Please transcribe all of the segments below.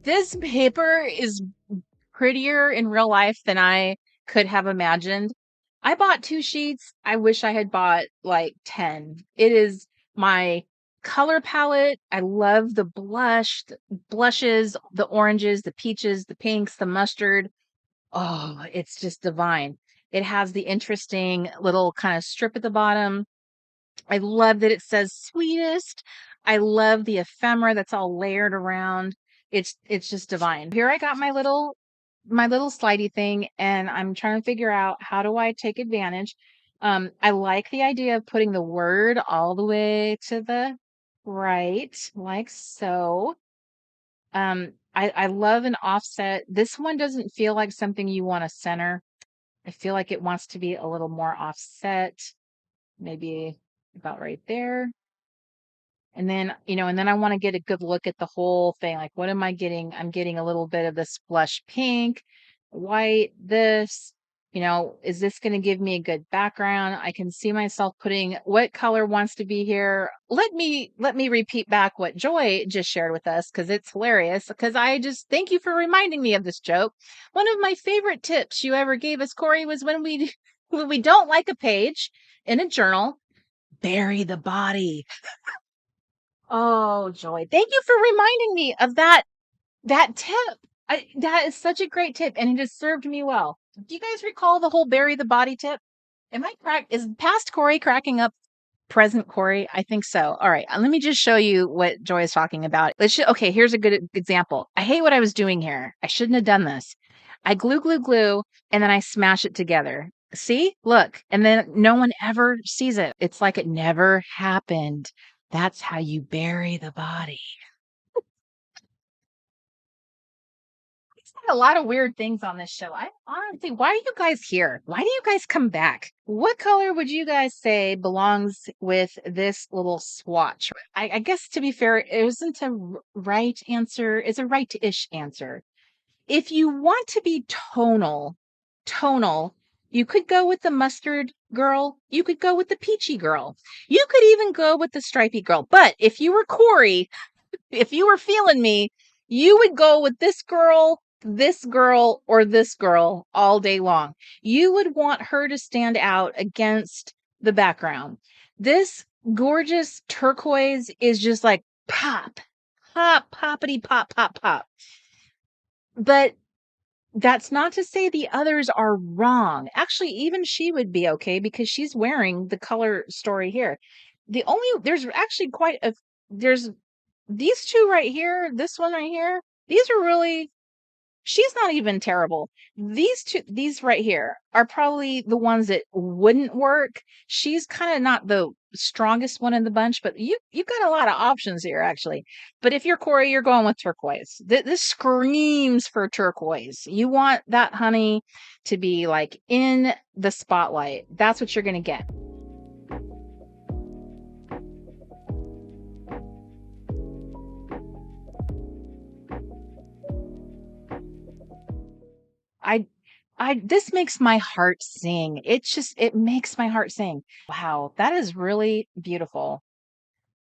This paper is prettier in real life than I could have imagined. I bought 2 sheets. I wish I had bought like 10. It is my color palette. I love the blushes, the oranges, the peaches, the pinks, the mustard. Oh, it's just divine. It has the interesting little kind of strip at the bottom. I love that it says sweetest. I love the ephemera that's all layered around. It's just divine. Here I got my little slidey thing, and I'm trying to figure out how do I take advantage. I like the idea of putting the word all the way to the right, like so. I love an offset. This one doesn't feel like something you want to center. I feel like it wants to be a little more offset, maybe about right there. And then I want to get a good look at the whole thing. Like, what am I getting? I'm getting a little bit of this blush pink, white, this, is this going to give me a good background? I can see myself putting what color wants to be here. Let me repeat back what Joy just shared with us because it's hilarious. Because I just thank you for reminding me of this joke. One of my favorite tips you ever gave us, Corey, was when we when we don't like a page in a journal, bury the body. Oh, Joy. Thank you for reminding me of that tip. That is such a great tip, and it has served me well. Do you guys recall the whole bury the body tip? Is past Corey cracking up present Corey? I think so. All right, let me just show you what Joy is talking about. Okay, here's a good example. I hate what I was doing here. I shouldn't have done this. I glue, and then I smash it together. See? Look. And then no one ever sees it. It's like it never happened. That's how you bury the body. Had a lot of weird things on this show. I honestly, why are you guys here? Why do you guys come back? What color would you guys say belongs with this little swatch? I guess to be fair, it isn't a right answer. It's a right-ish answer. If you want to be tonal, you could go with the mustard girl. You could go with the peachy girl. You could even go with the stripy girl. But if you were Corey, if you were feeling me, you would go with this girl, or this girl all day long. You would want her to stand out against the background. This gorgeous turquoise is just like pop, pop, poppity, pop, pop, pop. But that's not to say the others are wrong. Actually, even she would be okay because she's wearing the color story here. There's actually there's these two right here, this one right here, these are really, she's not even terrible. These right here are probably the ones that wouldn't work. She's kind of not the strongest one in the bunch, but you've got a lot of options here actually. But if you're Corey, you're going with turquoise. This screams for turquoise. You want that honey to be like in the spotlight. That's what you're going to get. I this makes my heart sing. It makes my heart sing. Wow, that is really beautiful.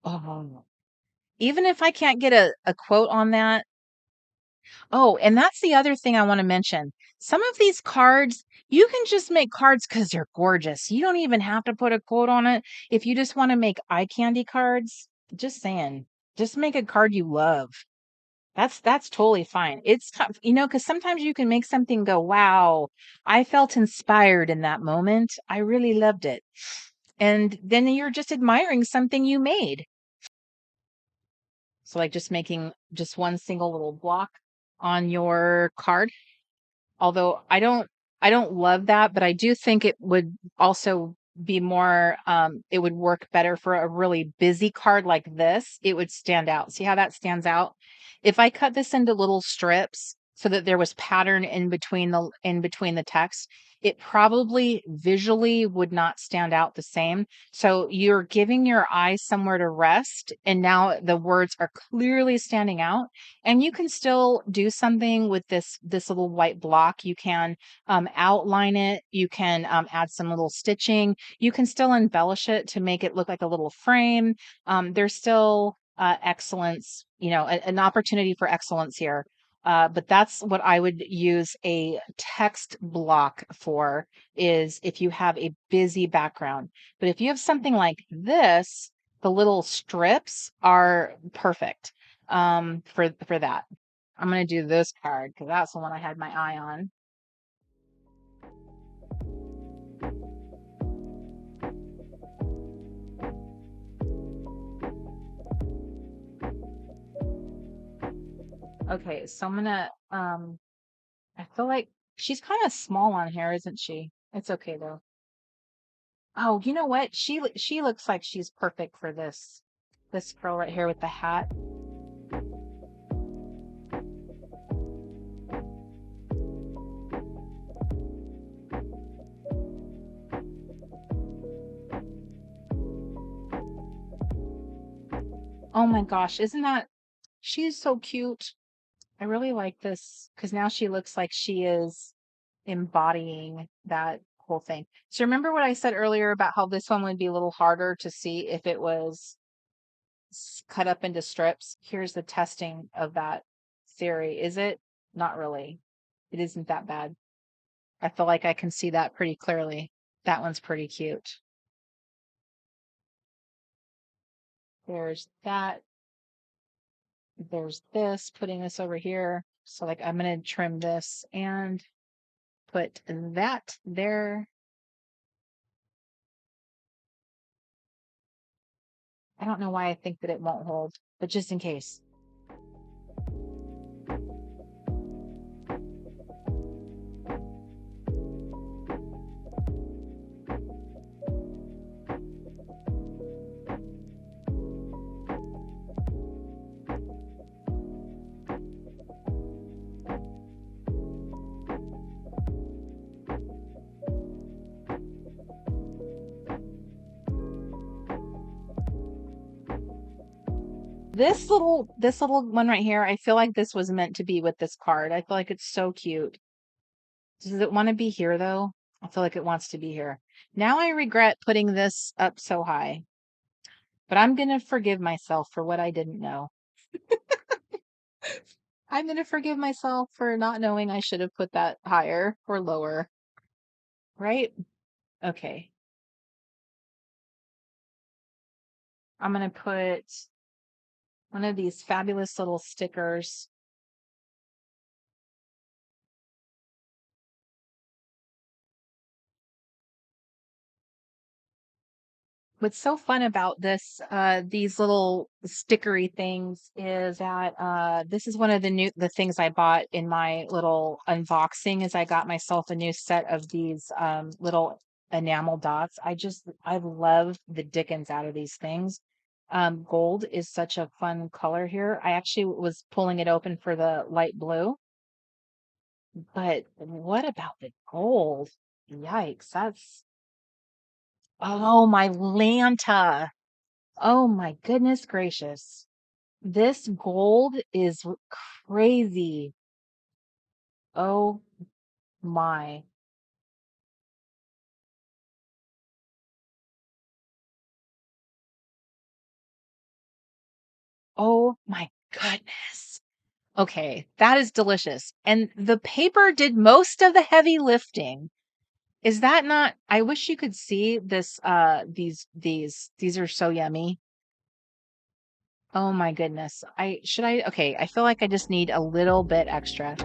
Oh, even if I can't get a quote on that. Oh, and that's the other thing I want to mention. Some of these cards, you can just make cards because they're gorgeous. You don't even have to put a quote on it. If you just want to make eye candy cards, just saying, just make a card you love. That's totally fine. It's tough, because sometimes you can make something go, wow, I felt inspired in that moment. I really loved it. And then you're just admiring something you made. So like just making just one single little block on your card. Although I don't love that, but I do think it would also be more it would work better for a really busy card like this. It would stand out. See how that stands out? If I cut this into little strips so that there was pattern in between the text, it probably visually would not stand out the same. So you're giving your eyes somewhere to rest, and now the words are clearly standing out. And you can still do something with this little white block. You can outline it. You can add some little stitching. You can still embellish it to make it look like a little frame. There's still excellence, an opportunity for excellence here. But that's what I would use a text block for, is if you have a busy background. But if you have something like this, the little strips are perfect for that. I'm going to do this card because that's the one I had my eye on. Okay, so I'm gonna I feel like she's kind of small on here, isn't she? It's okay though. Oh, you know what? She looks like she's perfect for this girl right here with the hat. Oh my gosh, isn't that she's so cute. I really like this because now she looks like she is embodying that whole thing. So remember what I said earlier about how this one would be a little harder to see if it was cut up into strips? Here's the testing of that theory. Is it? Not really. It isn't that bad. I feel like I can see that pretty clearly. That one's pretty cute. There's that. There's this, putting this over here. So like I'm going to trim this and put that there. I don't know why I think that it won't hold, but just in case. This little one right here, I feel like this was meant to be with this card. I feel like it's so cute. Does it want to be here though? I feel like it wants to be here. Now I regret putting this up so high, but I'm going to forgive myself for what I didn't know. I'm going to forgive myself for not knowing I should have put that higher or lower, right? Okay. I'm going to put one of these fabulous little stickers. What's so fun about these little stickery things is that this is one of the things I bought in my little unboxing. Is I got myself a new set of these little enamel dots. I love the dickens out of these things. Gold is such a fun color here. I actually was pulling it open for the light blue, but what about the gold? Yikes, that's oh my Lanta. Oh my goodness gracious. This gold is crazy. Oh my. Oh my goodness. Okay, that is delicious. And the paper did most of the heavy lifting. Is that not, I wish you could see this these are so yummy. Oh my goodness. Okay, I feel like I just need a little bit extra.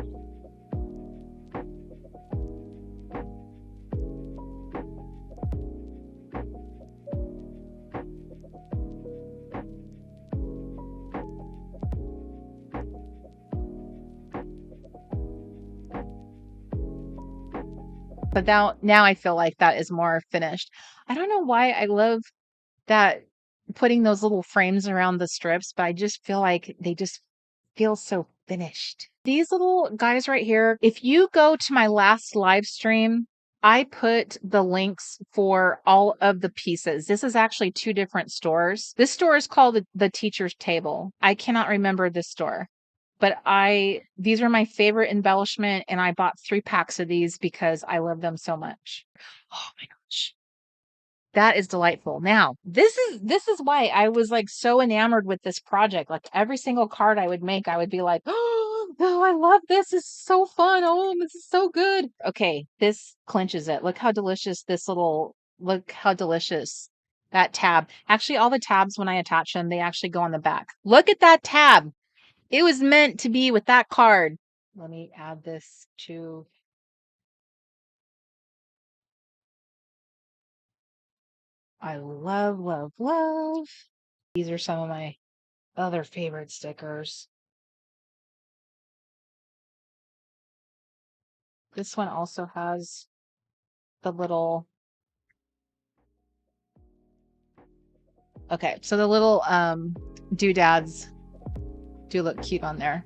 But now I feel like that is more finished. I don't know why I love that putting those little frames around the strips, but I just feel like they just feel so finished. These little guys right here, if you go to my last live stream, I put the links for all of the pieces. This is actually two different stores. This store is called the Teacher's Table. I cannot remember this store. But these are my favorite embellishment, and I bought 3 packs of these because I love them so much. Oh my gosh. That is delightful. Now, this is why I was like so enamored with this project. Like every single card I would make, I would be like, oh, Oh, I love this. It's so fun. Oh, this is so good. Okay, this clinches it. Look how delicious look how delicious that tab. Actually, all the tabs, when I attach them, they actually go on the back. Look at that tab. It was meant to be with that card. Let me add this to. I love, love, love. These are some of my other favorite stickers. This one also has the little. Okay, so the little doodads do look cute on there.